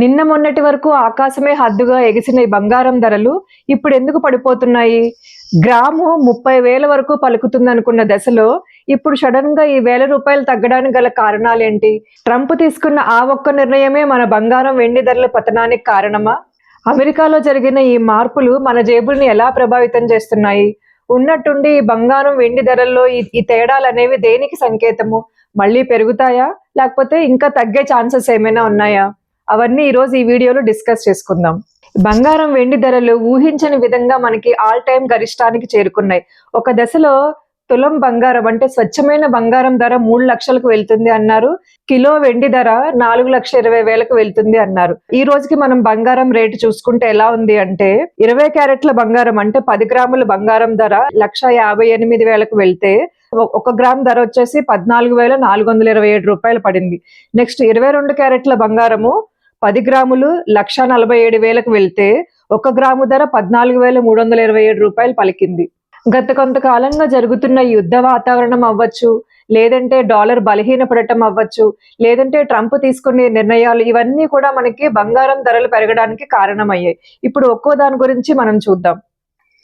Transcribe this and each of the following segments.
నిన్న మొన్నటి వరకు ఆకాశమే హద్దుగా ఎగిసిన ఈ బంగారం ధరలు ఇప్పుడు ఎందుకు పడిపోతున్నాయి? గ్రాము 30,000 వరకు పలుకుతుందనుకున్న దశలో ఇప్పుడు సడన్ గా ఈ ₹1,000 తగ్గడానికి గల కారణాలేంటి? ట్రంప్ తీసుకున్న ఆ ఒక్క నిర్ణయమే మన బంగారం వెండి ధరల పతనానికి కారణమా? అమెరికాలో జరిగిన ఈ మార్పులు మన జేబుల్ని ఎలా ప్రభావితం చేస్తున్నాయి? ఉన్నట్టుండి ఈ బంగారం వెండి ధరల్లో ఈ తేడాలు అనేవి దేనికి సంకేతము? మళ్ళీ పెరుగుతాయా లేకపోతే ఇంకా తగ్గే ఛాన్సెస్ ఏమైనా ఉన్నాయా? అవన్నీ ఈరోజు ఈ వీడియోలో డిస్కస్ చేసుకుందాం. బంగారం వెండి ధరలు ఊహించని విధంగా మనకి ఆల్ టైమ్ గరిష్టానికి చేరుకున్నాయి. ఒక దశలో తులం బంగారం అంటే స్వచ్ఛమైన బంగారం ధర 3 లక్షలకు వెళ్తుంది అన్నారు. కిలో వెండి ధర 4,20,000కు వెళ్తుంది అన్నారు. ఈ రోజుకి మనం బంగారం రేటు చూసుకుంటే ఎలా ఉంది అంటే 20 క్యారెట్ల బంగారం అంటే 10 గ్రాముల బంగారం ధర 1,58,000కు వెళ్తే 1 గ్రామ్ ధర వచ్చేసి 14,427 పడింది. నెక్స్ట్ 22 క్యారెట్ల బంగారము 10 గ్రాములు 1,47,000కు వెళ్తే 1 గ్రాము ధర 14,327 పలికింది. గత కొంతకాలంగా జరుగుతున్న యుద్ధ వాతావరణం అవ్వచ్చు, లేదంటే డాలర్ బలహీనపడటం అవ్వచ్చు, లేదంటే ట్రంప్ తీసుకునే నిర్ణయాలు ఇవన్నీ కూడా మనకి బంగారం ధరలు పెరగడానికి కారణమయ్యాయి. ఇప్పుడు ఒక్కో దాని గురించి మనం చూద్దాం.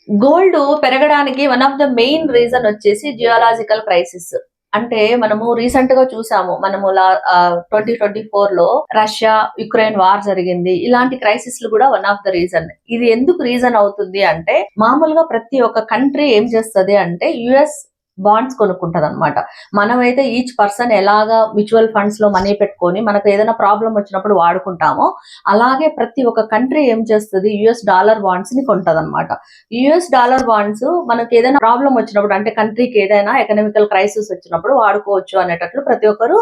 గోల్డ్ పెరగడానికి one of the main reason వచ్చేసి జియోలాజికల్ క్రైసిస్. అంటే మనము రీసెంట్ గా చూసాము, మనము 2024 లో రష్యా యుక్రెయిన్ వార్ జరిగింది. ఇలాంటి క్రైసిస్ లు కూడా వన్ ఆఫ్ ద రీజన్. ఇది ఎందుకు రీజన్ అవుతుంది అంటే, మామూలుగా ప్రతి ఒక్క కంట్రీ ఏం చేస్తుంది అంటే యుఎస్ బాండ్స్ కొనుక్కుంటది అనమాట. మనమైతే ఈచ్ పర్సన్ ఎలాగా మ్యూచువల్ ఫండ్స్ లో మనీ పెట్టుకొని మనకు ఏదైనా ప్రాబ్లం వచ్చినప్పుడు వాడుకుంటామో, అలాగే ప్రతి ఒక్క కంట్రీ ఏం చేస్తుంది, యుఎస్ డాలర్ బాండ్స్ ని కొంటది అనమాట. యుఎస్ డాలర్ బాండ్స్ మనకి ఏదైనా ప్రాబ్లం వచ్చినప్పుడు, అంటే కంట్రీకి ఏదైనా ఎకనామికల్ క్రైసిస్ వచ్చినప్పుడు వాడుకోవచ్చు అనేటట్లు ప్రతి ఒక్కరు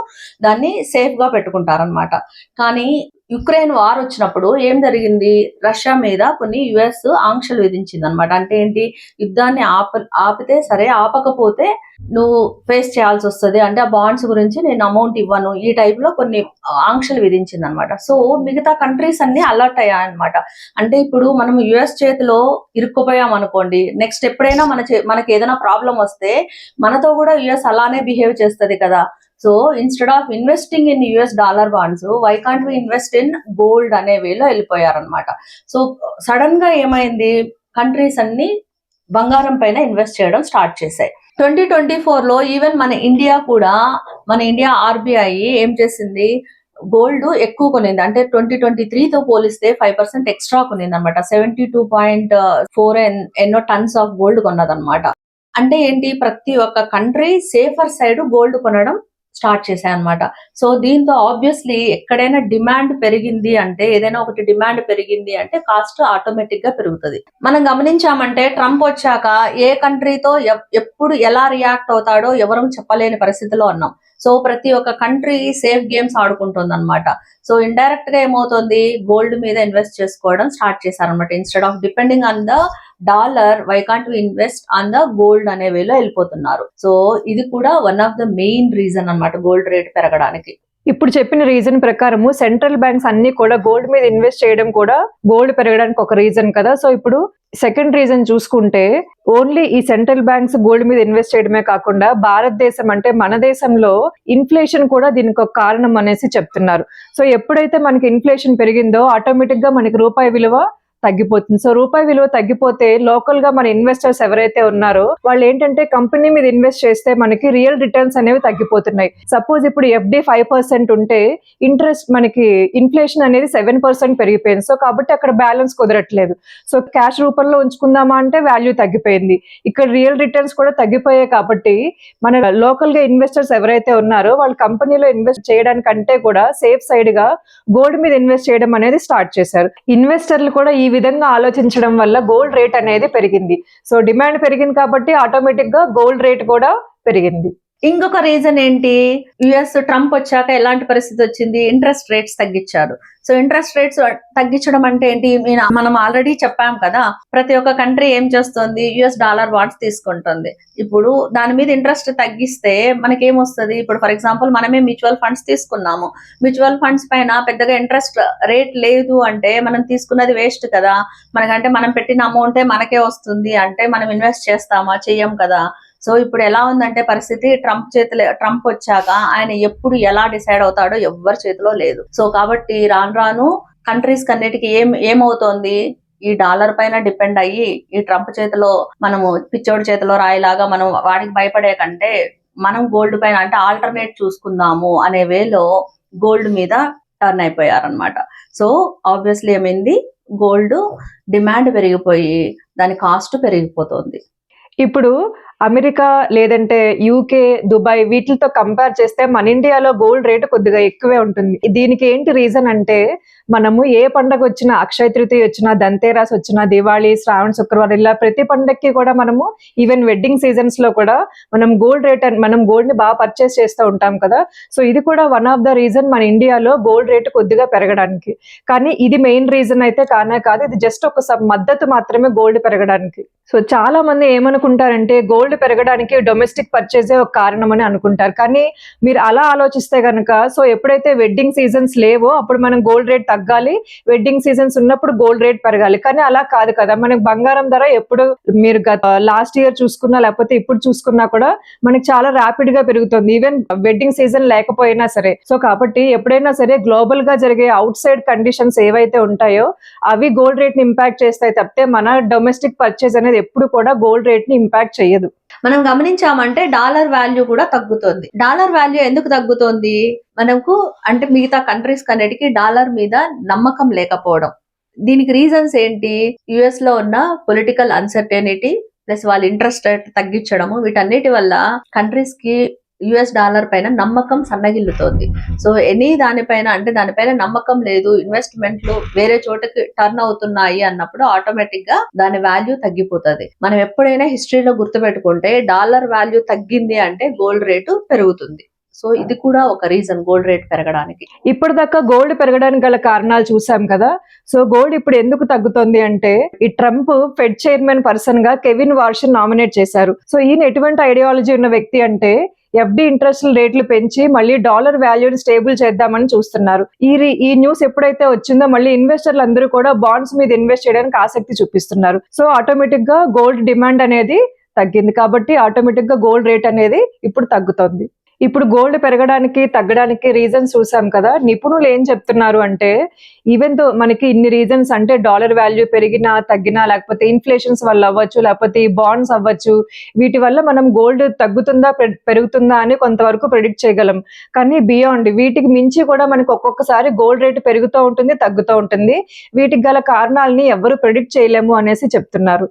దాన్ని సేఫ్ గా పెట్టుకుంటారనమాట. కానీ యుక్రెయిన్ వార్ వచ్చినప్పుడు ఏం జరిగింది, రష్యా మీద కొన్ని యుఎస్ ఆంక్షలు విధించింది అనమాట. అంటే ఏంటి, యుద్ధాన్ని ఆపితే సరే, ఆపకపోతే నువ్వు ఫేస్ చేయాల్సి వస్తుంది, అంటే ఆ బాండ్స్ గురించి నేను అమౌంట్ ఇవ్వను, ఈ టైప్ లో కొన్ని ఆంక్షలు విధించింది అనమాట. సో మిగతా కంట్రీస్ అన్ని అలర్ట్ అయ్యాయన్నమాట. అంటే ఇప్పుడు మనం యుఎస్ చేతిలో ఇరుక్కుపోయాం అనుకోండి, నెక్స్ట్ ఎప్పుడైనా మనకి ఏదైనా ప్రాబ్లం వస్తే మనతో కూడా యుఎస్ అలానే బిహేవ్ చేస్తుంది కదా. So instead of investing in US dollar bonds, why can't we invest in gold అనే వేలో వెళ్ళిపోయారనమాట. సో సడన్ గా ఏమైంది, కంట్రీస్ అన్ని బంగారం పైన ఇన్వెస్ట్ చేయడం స్టార్ట్ చేశాయి. 2024 లో ఈవెన్ మన ఇండియా ఆర్బిఐ ఏం చేసింది, గోల్డ్ ఎక్కువ కొనింది. అంటే 2023తో పోలిస్తే 5% ఎక్స్ట్రా కొనింది అనమాట. 72.4 ఎన్నో టన్స్ ఆఫ్ గోల్డ్ కొన్నదనమాట. అంటే ఏంటి, ప్రతి ఒక్క కంట్రీ సేఫర్ సైడ్ గోల్డ్ కొనడం స్టార్ట్ చేశాయి అనమాట. సో దీంతో ఆబ్వియస్లీ ఎక్కడైనా డిమాండ్ పెరిగింది అంటే, ఏదైనా ఒకటి డిమాండ్ పెరిగింది అంటే కాస్ట్ ఆటోమేటిక్ గా పెరుగుతుంది. మనం గమనించామంటే ట్రంప్ వచ్చాక ఏ కంట్రీతో ఎప్పుడు ఎలా రియాక్ట్ అవుతాడో ఎవరు చెప్పలేని పరిస్థితిలో ఉన్నాం. సో ప్రతి ఒక్క కంట్రీ సేఫ్ గేమ్స్ ఆడుకుంటుంది అనమాట. సో ఇండైరెక్ట్ గా ఏమవుతుంది, గోల్డ్ మీద ఇన్వెస్ట్ చేసుకోవడం స్టార్ట్ చేశారనమాట. Instead of depending on the dollar, why can't we invest on the gold అనే వేలో వెళ్ళిపోతున్నారు. సో ఇది కూడా one of the main reason అన్నమాట గోల్డ్ రేట్ పెరగడానికి. ఇప్పుడు చెప్పిన రీజన్ ప్రకారము సెంట్రల్ బ్యాంక్స్ అన్ని కూడా గోల్డ్ మీద ఇన్వెస్ట్ చేయడం కూడా గోల్డ్ పెరగడానికి ఒక రీజన్ కదా. సో ఇప్పుడు సెకండ్ రీజన్ చూసుకుంటే, ఓన్లీ ఈ సెంట్రల్ బ్యాంక్స్ గోల్డ్ మీద ఇన్వెస్ట్ చేయడమే కాకుండా భారతదేశం అంటే మన దేశంలో ఇన్ఫ్లేషన్ కూడా దీనికి ఒక కారణం అనేసి చెప్తున్నారు. సో ఎప్పుడైతే మనకి ఇన్ఫ్లేషన్ పెరిగిందో ఆటోమేటిక్ గా మనకి రూపాయి విలువ తగ్గిపోతుంది. సో రూపాయి విలువ తగ్గిపోతే లోకల్ గా మన ఇన్వెస్టర్స్ ఎవరైతే ఉన్నారో వాళ్ళు ఏంటంటే కంపెనీ మీద ఇన్వెస్ట్ చేస్తే మనకి రియల్ రిటర్న్స్ అనేవి తగ్గిపోతున్నాయి. సపోజ్ ఇప్పుడు FD 5% ఉంటే ఇంట్రెస్ట్ మనకి ఇన్ఫ్లేషన్ అనేది 7% పెరిగిపోయింది. సో కాబట్టి అక్కడ బ్యాలెన్స్ కుదరట్లేదు. సో క్యాష్ రూపంలో ఉంచుకుందామా అంటే వాల్యూ తగ్గిపోయింది. ఇక్కడ రియల్ రిటర్న్స్ కూడా తగ్గిపోయాయి. కాబట్టి మన లోకల్ గా ఇన్వెస్టర్స్ ఎవరైతే ఉన్నారో వాళ్ళు కంపెనీలో ఇన్వెస్ట్ చేయడానికంటే కూడా సేఫ్ సైడ్ గా గోల్డ్ మీద ఇన్వెస్ట్ చేయడం అనేది స్టార్ట్ చేశారు. ఇన్వెస్టర్లు కూడా ఈ విధంగా ఆలోచించడం వల్ల గోల్డ్ రేట్ అనేది పెరిగింది. సో డిమాండ్ పెరిగింది కాబట్టి ఆటోమేటిక్ గా గోల్డ్ రేట్ కూడా పెరిగింది. ఇంకొక రీజన్ ఏంటి, యుఎస్ ట్రంప్ వచ్చాక ఎలాంటి పరిస్థితి వచ్చింది, ఇంట్రెస్ట్ రేట్స్ తగ్గించాడు. సో ఇంట్రెస్ట్ రేట్స్ తగ్గించడం అంటే ఏంటి, మనం ఆల్రెడీ చెప్పాం కదా, ప్రతి ఒక్క కంట్రీ ఏం చేస్తుంది, యుఎస్ డాలర్ బాండ్స్ తీసుకుంటుంది. ఇప్పుడు దాని మీద ఇంట్రెస్ట్ తగ్గిస్తే మనకేమొస్తుంది, ఇప్పుడు ఫర్ ఎగ్జాంపుల్ మనమే మ్యూచువల్ ఫండ్స్ తీసుకున్నాము, మ్యూచువల్ ఫండ్స్ పైన పెద్దగా ఇంట్రెస్ట్ రేట్ లేదు అంటే మనం తీసుకున్నది వేస్ట్ కదా. మనకంటే మనం పెట్టిన అమౌంటే మనకే వస్తుంది అంటే మనం ఇన్వెస్ట్ చేస్తామా, చెయ్యం కదా. సో ఇప్పుడు ఎలా ఉందంటే పరిస్థితి, ట్రంప్ వచ్చాక ఆయన ఎప్పుడు ఎలా డిసైడ్ అవుతాడో ఎవ్వరి చేతిలో లేదు. సో కాబట్టి రాను కంట్రీస్ కన్నిటికి ఏమవుతోంది, ఈ డాలర్ పైన డిపెండ్ అయ్యి ఈ ట్రంప్ చేతిలో మనము పిచ్చోడి చేతిలో రాయిలాగా మనం వాడికి భయపడే కంటే మనం గోల్డ్ పైన అంటే ఆల్టర్నేట్ చూసుకుందాము అనే వేలో గోల్డ్ మీద టర్న్ అయిపోయారనమాట. సో ఆబ్వియస్లీ ఏమైంది, గోల్డ్ డిమాండ్ పెరిగిపోయి దాని కాస్ట్ పెరిగిపోతుంది. ఇప్పుడు అమెరికా లేదంటే యూకే, దుబాయ్ వీటితో కంపేర్ చేస్తే మన ఇండియాలో గోల్డ్ రేటు కొద్దిగా ఎక్కువే ఉంటుంది. దీనికి ఏంటి రీజన్ అంటే, మనము ఏ పండగ వచ్చినా, అక్షయ తృతీయ వచ్చినా, ధన్తేరస్ వచ్చినా, దివాళీ, శ్రావణ శుక్రవారం ఇలా ప్రతి పండగకి కూడా మనము ఈవెన్ వెడ్డింగ్ సీజన్స్ లో కూడా మనం గోల్డ్ ని బాగా పర్చేస్ చేస్తూ ఉంటాం కదా. సో ఇది కూడా వన్ ఆఫ్ ద రీజన్ మన ఇండియాలో గోల్డ్ రేటు కొద్దిగా పెరగడానికి. కానీ ఇది మెయిన్ రీజన్ అయితే కానే కాదు, ఇది జస్ట్ ఒక మద్దతు మాత్రమే గోల్డ్ పెరగడానికి. సో చాలా మంది ఏమనుకుంటారంటే గోల్డ్ పెరగడానికి డొమెస్టిక్ పర్చేజే ఒక కారణం అని అనుకుంటారు. కానీ మీరు అలా ఆలోచిస్తే కనుక, సో ఎప్పుడైతే వెడ్డింగ్ సీజన్స్ లేవో అప్పుడు మనం గోల్డ్ రేట్ తగ్గాలి, వెడ్డింగ్ సీజన్స్ ఉన్నప్పుడు గోల్డ్ రేట్ పెరగాలి. కానీ అలా కాదు కదా, మనకి బంగారం ధర ఎప్పుడు మీరు లాస్ట్ ఇయర్ చూసుకున్నా లేకపోతే ఇప్పుడు చూసుకున్నా కూడా మనకి చాలా ర్యాపిడ్ గా పెరుగుతుంది, ఈవెన్ వెడ్డింగ్ సీజన్ లేకపోయినా సరే. సో కాబట్టి ఎప్పుడైనా సరే గ్లోబల్ గా జరిగే అవుట్ సైడ్ కండిషన్స్ ఏవైతే ఉంటాయో అవి గోల్డ్ రేట్ ని ఇంపాక్ట్ చేస్తాయి తప్పితే మన డొమెస్టిక్ పర్చేజ్ అనేది ఎప్పుడు కూడా గోల్డ్ రేట్ ని ఇంపాక్ట్ చేయదు. మనం గమనించామంటే డాలర్ వాల్యూ కూడా తగ్గుతుంది. డాలర్ వాల్యూ ఎందుకు తగ్గుతోంది, మనకు అంటే మిగతా కంట్రీస్ కన్నిటికి డాలర్ మీద నమ్మకం లేకపోవడం. దీనికి రీజన్స్ ఏంటి, యుఎస్ లో ఉన్న పొలిటికల్ అన్సర్టెనిటీ ప్లస్ వాళ్ళ ఇంట్రెస్ట్ రేట్ తగ్గించడము, వీటన్నిటి వల్ల కంట్రీస్ కి యుఎస్ డాలర్ పైన నమ్మకం సన్నగిల్లుతోంది. సో దానిపైన నమ్మకం లేదు, ఇన్వెస్ట్మెంట్లు వేరే చోటకి టర్న్ అవుతున్నాయి అన్నప్పుడు ఆటోమేటిక్ గా దాని వాల్యూ తగ్గిపోతుంది. మనం ఎప్పుడైనా హిస్టరీలో గుర్తుపెట్టుకుంటే డాలర్ వాల్యూ తగ్గింది అంటే గోల్డ్ రేటు పెరుగుతుంది. సో ఇది కూడా ఒక రీజన్ గోల్డ్ రేట్ పెరగడానికి. ఇప్పటిదాకా గోల్డ్ పెరగడానికి గల కారణాలు చూసాం కదా. సో గోల్డ్ ఇప్పుడు ఎందుకు తగ్గుతుంది అంటే, ఈ ట్రంప్ ఫెడ్ చైర్మన్ పర్సన్ గా కెవిన్ వార్షన్ నామినేట్ చేశారు. సో ఈయన ఎటువంటి ఐడియాలజీ ఉన్న వ్యక్తి అంటే, ఎఫ్డి ఇంట్రెస్ట్ రేట్లు పెంచి మళ్ళీ డాలర్ వాల్యూని స్టేబుల్ చేద్దామని చూస్తున్నారు. ఈ న్యూస్ ఎప్పుడైతే వచ్చిందో మళ్ళీ ఇన్వెస్టర్లు అందరూ కూడా బాండ్స్ మీద ఇన్వెస్ట్ చేయడానికి ఆసక్తి చూపిస్తున్నారు. సో ఆటోమేటిక్ గా గోల్డ్ డిమాండ్ అనేది తగ్గింది కాబట్టి ఆటోమేటిక్ గా గోల్డ్ రేట్ అనేది ఇప్పుడు తగ్గుతుంది. ఇప్పుడు గోల్డ్ పెరగడానికి తగ్గడానికి రీజన్స్ చూసాం కదా. నిపుణులు ఏం చెప్తున్నారు అంటే, ఈవెన్ దో మనకి ఇన్ని రీజన్స్ అంటే డాలర్ వాల్యూ పెరిగినా తగ్గినా, లేకపోతే ఇన్ఫ్లేషన్స్ వల్ల అవ్వచ్చు, లేకపోతే ఈ బాండ్స్ అవ్వచ్చు, వీటి వల్ల మనం గోల్డ్ తగ్గుతుందా పెరుగుతుందా అని కొంతవరకు ప్రెడిక్ట్ చేయగలం. కానీ బియాండ్ వీటికి మించి కూడా మనకి ఒక్కొక్కసారి గోల్డ్ రేట్ పెరుగుతూ ఉంటుంది, తగ్గుతూ ఉంటుంది. వీటికి గల కారణాలని ఎవరు ప్రెడిక్ట్ చేయలేము అనేసి చెప్తున్నారు.